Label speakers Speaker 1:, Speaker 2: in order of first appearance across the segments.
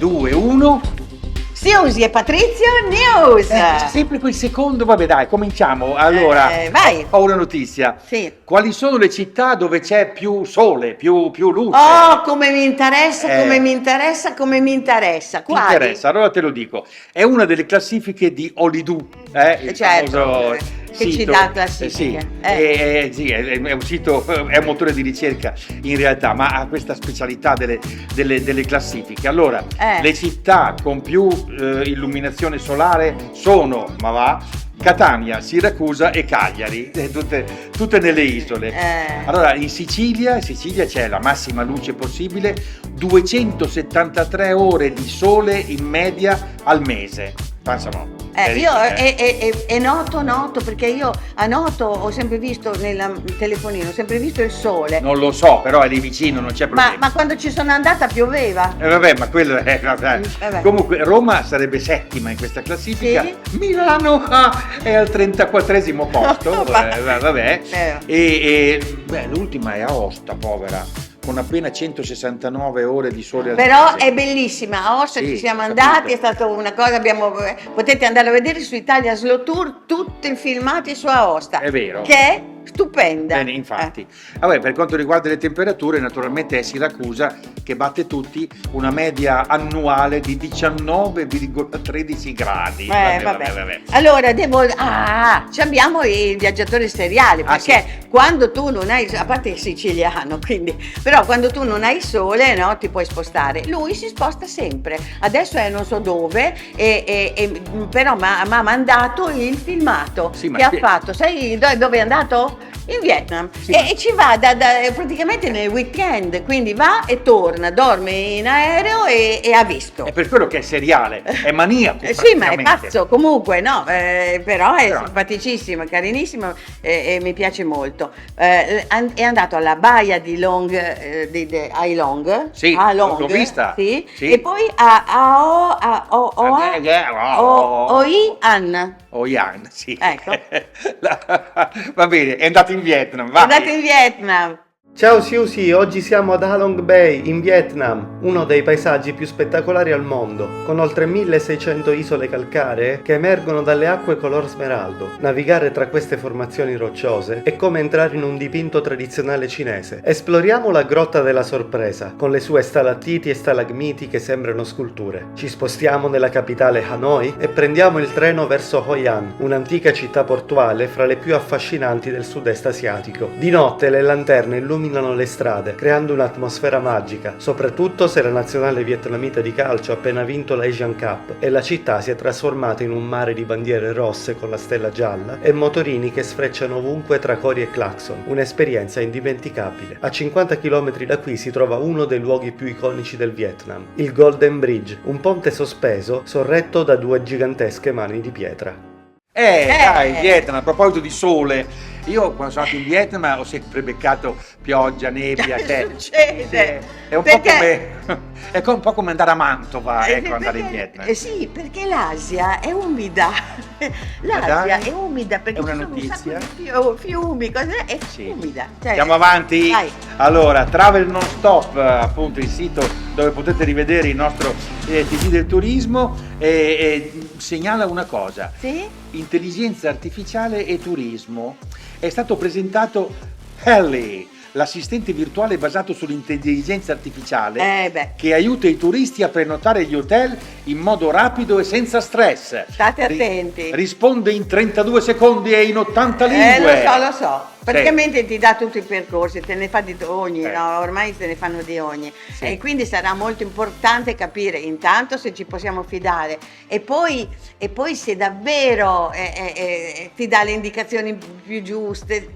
Speaker 1: 2, 1.
Speaker 2: Siusi e Patrizio News.
Speaker 1: Sempre quel secondo, vabbè dai, cominciamo. Allora,
Speaker 2: vai.
Speaker 1: ho una notizia.
Speaker 2: Sì.
Speaker 1: Quali sono le città dove c'è più sole, più luce?
Speaker 2: Oh, come mi interessa, come mi interessa, come mi interessa.
Speaker 1: Ti
Speaker 2: Quali?
Speaker 1: interessa? Allora te lo dico. È una delle classifiche di Holidoo, il
Speaker 2: Certo,
Speaker 1: famoso
Speaker 2: che
Speaker 1: sito.
Speaker 2: ci dà classifiche.
Speaker 1: Sì, è un sito, è un motore di ricerca in realtà, ma ha questa specialità delle classifiche. Allora, le città con più illuminazione solare sono, Catania, Siracusa e Cagliari, tutte nelle isole. Allora, in Sicilia c'è la massima luce possibile, 273 ore di sole in media al mese. Pensa no.
Speaker 2: Io noto perché io a Noto ho sempre visto nel telefonino, ho sempre visto il sole.
Speaker 1: Non lo so, però è lì vicino, non c'è problema.
Speaker 2: Ma quando ci sono andata pioveva.
Speaker 1: Vabbè, ma quello è.
Speaker 2: Vabbè.
Speaker 1: Comunque Roma sarebbe settima in questa classifica.
Speaker 2: Sì?
Speaker 1: Milano è al 34esimo posto. Vabbè. L'ultima è Aosta, povera, con appena 169 ore di sole al
Speaker 2: Però
Speaker 1: mese.
Speaker 2: è bellissima, a Ostia
Speaker 1: Sì,
Speaker 2: ci siamo
Speaker 1: ho
Speaker 2: andati,
Speaker 1: capito.
Speaker 2: è stata una cosa, potete andare a vedere su Italia Slow Tour tutti i filmati su Aosta.
Speaker 1: È vero.
Speaker 2: Che è stupenda.
Speaker 1: Bene, infatti. Vabbè, per quanto riguarda le temperature, naturalmente è Siracusa che batte tutti, una media annuale di 19,13 gradi. Vabbè.
Speaker 2: Allora abbiamo il viaggiatore seriale, perché quando tu non hai, a parte il siciliano, quindi, però quando tu non hai sole, no, ti puoi spostare. Lui si sposta sempre. Adesso è non so dove, però mi ha mandato il filmato che ha fatto. Sai dove è andato? In Vietnam.
Speaker 1: Sì.
Speaker 2: E ci va praticamente nel weekend, quindi va e torna, dorme in aereo e ha visto.
Speaker 1: È per quello che è seriale, è maniaco.
Speaker 2: Sì, ma è pazzo comunque, no? Però è simpaticissimo, carinissimo e mi piace molto. È andato alla baia di Long, Hai Long.
Speaker 1: Sì,
Speaker 2: a Long,
Speaker 1: l'ho vista.
Speaker 2: Sì.
Speaker 1: Sì.
Speaker 2: E poi a Hoi An.
Speaker 1: Oyan, sì.
Speaker 2: Ecco.
Speaker 1: Va bene, è andato in Vietnam, vai.
Speaker 2: È andato in Vietnam.
Speaker 3: Ciao Siusi, oggi siamo ad Halong Bay, in Vietnam, uno dei paesaggi più spettacolari al mondo, con oltre 1600 isole calcaree che emergono dalle acque color smeraldo. Navigare tra queste formazioni rocciose è come entrare in un dipinto tradizionale cinese. Esploriamo la Grotta della Sorpresa, con le sue stalattiti e stalagmiti che sembrano sculture. Ci spostiamo nella capitale Hanoi e prendiamo il treno verso Hoi An, un'antica città portuale fra le più affascinanti del sud-est asiatico. Di notte le lanterne illuminano le strade, creando un'atmosfera magica, soprattutto se la nazionale vietnamita di calcio ha appena vinto l'Asian Cup e la città si è trasformata in un mare di bandiere rosse con la stella gialla e motorini che sfrecciano ovunque tra cori e clacson, un'esperienza indimenticabile. A 50 km da qui si trova uno dei luoghi più iconici del Vietnam, il Golden Bridge, un ponte sospeso sorretto da due gigantesche mani di pietra.
Speaker 1: Dai, Vietnam, a proposito di sole, io quando sono andato in Vietnam ho sempre beccato pioggia, nebbia.
Speaker 2: Succede.
Speaker 1: È un po' come andare a Mantova, andare in Vietnam.
Speaker 2: Sì, perché l'Asia è umida. L'Asia è umida perché
Speaker 1: è una
Speaker 2: ci sono
Speaker 1: notizia.
Speaker 2: un sacco di fiumi, cos'è? È umida.
Speaker 1: Andiamo avanti?
Speaker 2: Vai.
Speaker 1: Allora, Travel Non Stop, appunto il sito dove potete rivedere il nostro TG del turismo, segnala una cosa.
Speaker 2: Sì?
Speaker 1: Intelligenza artificiale e turismo. È stato presentato Helly, l'assistente virtuale basato sull'intelligenza artificiale che aiuta i turisti a prenotare gli hotel in modo rapido e senza stress.
Speaker 2: State attenti.
Speaker 1: Risponde in 32 secondi e in 80 lingue.
Speaker 2: Lo so. Praticamente ti dà tutti i percorsi, te ne fa di ogni, no? Ormai se ne fanno di ogni.
Speaker 1: Sì.
Speaker 2: E quindi sarà molto importante capire intanto se ci possiamo fidare e poi se davvero ti dà le indicazioni più giuste.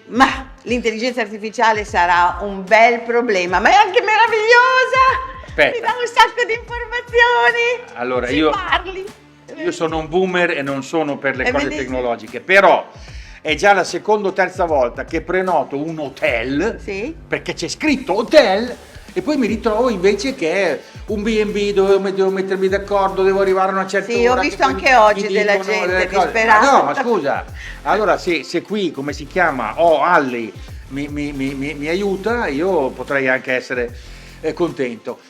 Speaker 2: Ma l'intelligenza artificiale sarà un bel problema, ma è anche meravigliosa!
Speaker 1: Aspetta.
Speaker 2: Mi dà un sacco di informazioni!
Speaker 1: Allora,
Speaker 2: Parli!
Speaker 1: Io sono un boomer e non sono per le cose
Speaker 2: vedi?
Speaker 1: tecnologiche, però è già la seconda o terza volta che prenoto un hotel, perché c'è scritto hotel, e poi mi ritrovo invece che è un B&B dove devo mettermi d'accordo, devo arrivare a una certa ora.
Speaker 2: Sì, ho visto anche oggi della gente disperata.
Speaker 1: No, ma scusa, allora se qui, come si chiama, Alli mi aiuta, io potrei anche essere contento.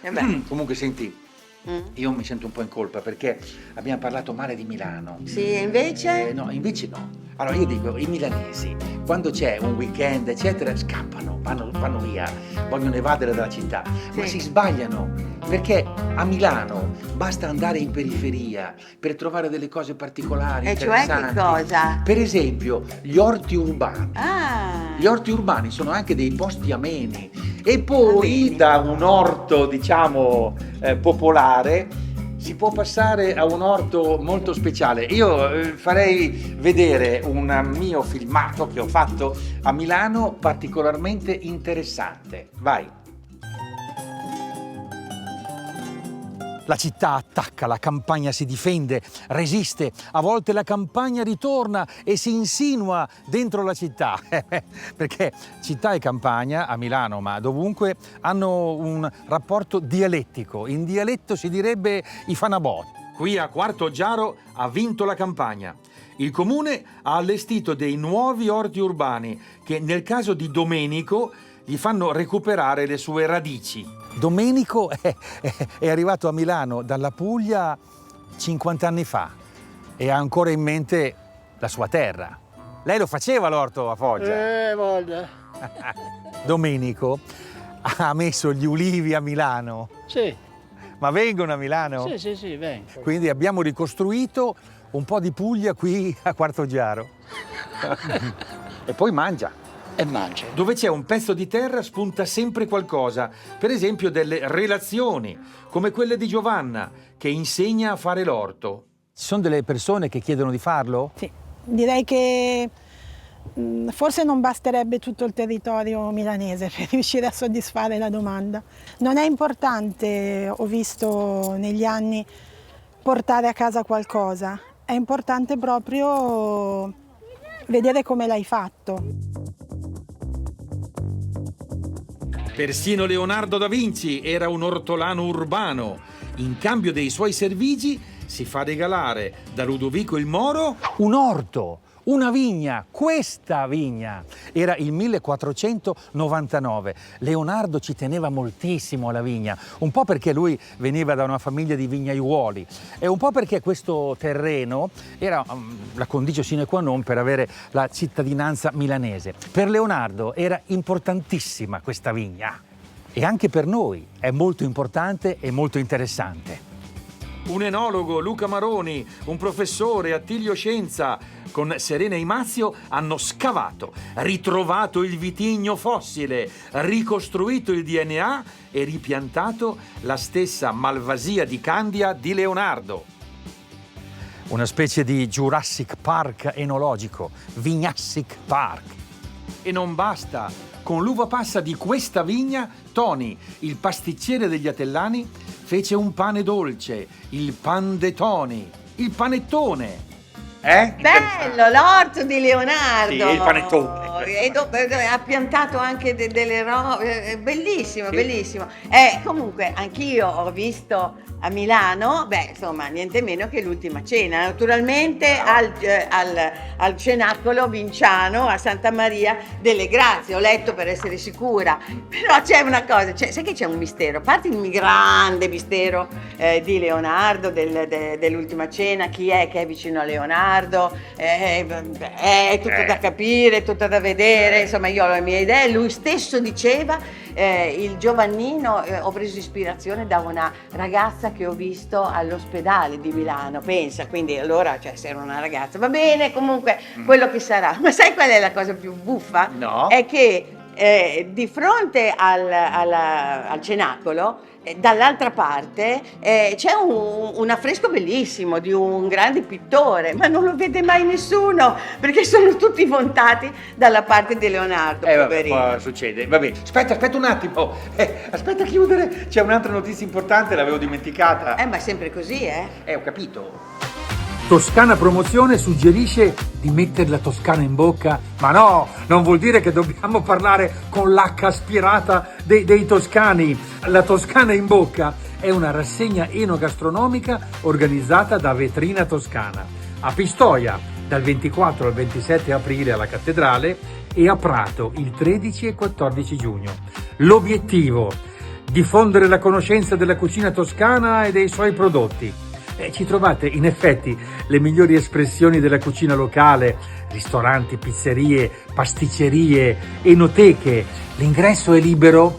Speaker 1: Comunque senti, io mi sento un po' in colpa perché abbiamo parlato male di Milano.
Speaker 2: Sì, invece?
Speaker 1: No, invece no. Allora io dico, i milanesi, quando c'è un weekend, eccetera, scappano, vanno via, vogliono evadere dalla città, ma si sbagliano, perché a Milano basta andare in periferia per trovare delle cose particolari, interessanti.
Speaker 2: Cioè che cosa?
Speaker 1: Per esempio, gli orti urbani.
Speaker 2: Ah.
Speaker 1: Gli orti urbani sono anche dei posti ameni. E poi da un orto, diciamo, popolare, si può passare a un orto molto speciale. Io farei vedere un mio filmato che ho fatto a Milano particolarmente interessante. Vai. La città attacca, la campagna si difende, resiste, a volte la campagna ritorna e si insinua dentro la città, perché città e campagna, a Milano ma dovunque, hanno un rapporto dialettico, in dialetto si direbbe i fanabot. Qui a Quartoggiaro ha vinto la campagna. Il comune ha allestito dei nuovi orti urbani che nel caso di Domenico gli fanno recuperare le sue radici. Domenico è arrivato a Milano dalla Puglia 50 anni fa e ha ancora in mente la sua terra. Lei lo faceva l'orto a Foggia?
Speaker 4: Voglia.
Speaker 1: Domenico ha messo gli ulivi a Milano.
Speaker 4: Sì.
Speaker 1: Ma vengono a Milano?
Speaker 4: Sì, vengo.
Speaker 1: Quindi abbiamo ricostruito un po' di Puglia qui a Quartoggiaro. E poi mangia.
Speaker 4: E mangia.
Speaker 1: Dove c'è un pezzo di terra spunta sempre qualcosa, per esempio delle relazioni, come quelle di Giovanna, che insegna a fare l'orto. Ci sono delle persone che chiedono di farlo?
Speaker 5: Sì, direi che forse non basterebbe tutto il territorio milanese per riuscire a soddisfare la domanda. Non è importante, ho visto negli anni, portare a casa qualcosa, è importante proprio vedere come l'hai fatto.
Speaker 1: Persino Leonardo da Vinci era un ortolano urbano. In cambio dei suoi servigi si fa regalare da Ludovico il Moro un orto, una vigna. Questa vigna era il 1499. Leonardo ci teneva moltissimo alla vigna, un po' perché lui veniva da una famiglia di vignaiuoli e un po' perché questo terreno era la condicio sine qua non per avere la cittadinanza milanese. Per Leonardo era importantissima questa vigna e anche per noi è molto importante e molto interessante. Un enologo, Luca Maroni, un professore, Attilio Scienza, con Serena Imazio hanno scavato, ritrovato il vitigno fossile, ricostruito il DNA e ripiantato la stessa malvasia di Candia di Leonardo. Una specie di Jurassic Park enologico, Vignassic Park. E non basta, con l'uva passa di questa vigna, Toni, il pasticciere degli Atellani, fece un pane dolce, il pan de Toni, il panettone.
Speaker 2: Bello, l'orto di Leonardo.
Speaker 1: Sì, il panettone.
Speaker 2: E ha piantato anche delle robe, bellissimo,
Speaker 1: Sì.
Speaker 2: bellissimo. Comunque anch'io ho visto a Milano, insomma, niente meno che l'Ultima Cena, naturalmente al Cenacolo Vinciano a Santa Maria delle Grazie. Ho letto per essere sicura, però c'è una cosa, sai che c'è un mistero, a parte il grande mistero di Leonardo, dell'Ultima Cena, chi è che è vicino a Leonardo, è tutto da capire, tutto da vedere, insomma io ho le mie idee. Lui stesso diceva, il Giovannino, ho preso ispirazione da una ragazza che ho visto all'ospedale di Milano, pensa, quindi allora, se era una ragazza, va bene, comunque quello che sarà. Ma sai qual è la cosa più buffa?
Speaker 1: No.
Speaker 2: È che di fronte al Cenacolo, dall'altra parte c'è un affresco bellissimo di un grande pittore, ma non lo vede mai nessuno perché sono tutti montati dalla parte di Leonardo.
Speaker 1: Vabbè, succede. Vabbè, aspetta un attimo. Aspetta a chiudere. C'è un'altra notizia importante, l'avevo dimenticata.
Speaker 2: Ma è sempre così,
Speaker 1: Ho capito. Toscana Promozione suggerisce di mettere la toscana in bocca, ma no, non vuol dire che dobbiamo parlare con l'H aspirata dei toscani. La Toscana in bocca è una rassegna enogastronomica organizzata da Vetrina Toscana a Pistoia dal 24 al 27 aprile alla Cattedrale e a Prato il 13 e 14 giugno. L'obiettivo:
Speaker 4: diffondere la conoscenza della cucina toscana e dei suoi prodotti. Ci trovate in effetti le migliori espressioni della cucina locale, ristoranti, pizzerie, pasticcerie, enoteche. L'ingresso è libero,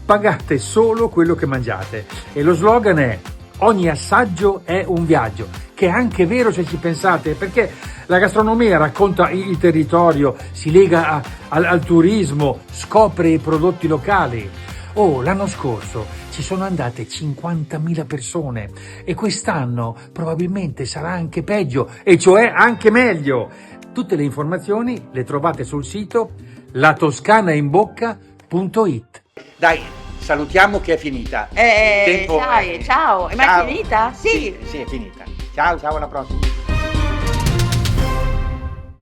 Speaker 4: pagate solo quello che mangiate. E lo slogan è: ogni assaggio è un viaggio, che è anche vero se ci pensate, perché la gastronomia racconta il territorio, si lega al turismo, scopre i prodotti locali. L'anno scorso ci sono andate 50.000 persone e quest'anno probabilmente sarà anche peggio, e cioè anche meglio. Tutte le informazioni le trovate sul sito latoscanainbocca.it.
Speaker 1: Dai, salutiamo che è finita.
Speaker 2: Dai, ciao. Ma è finita? Sì.
Speaker 1: Sì, è finita. Ciao, alla prossima.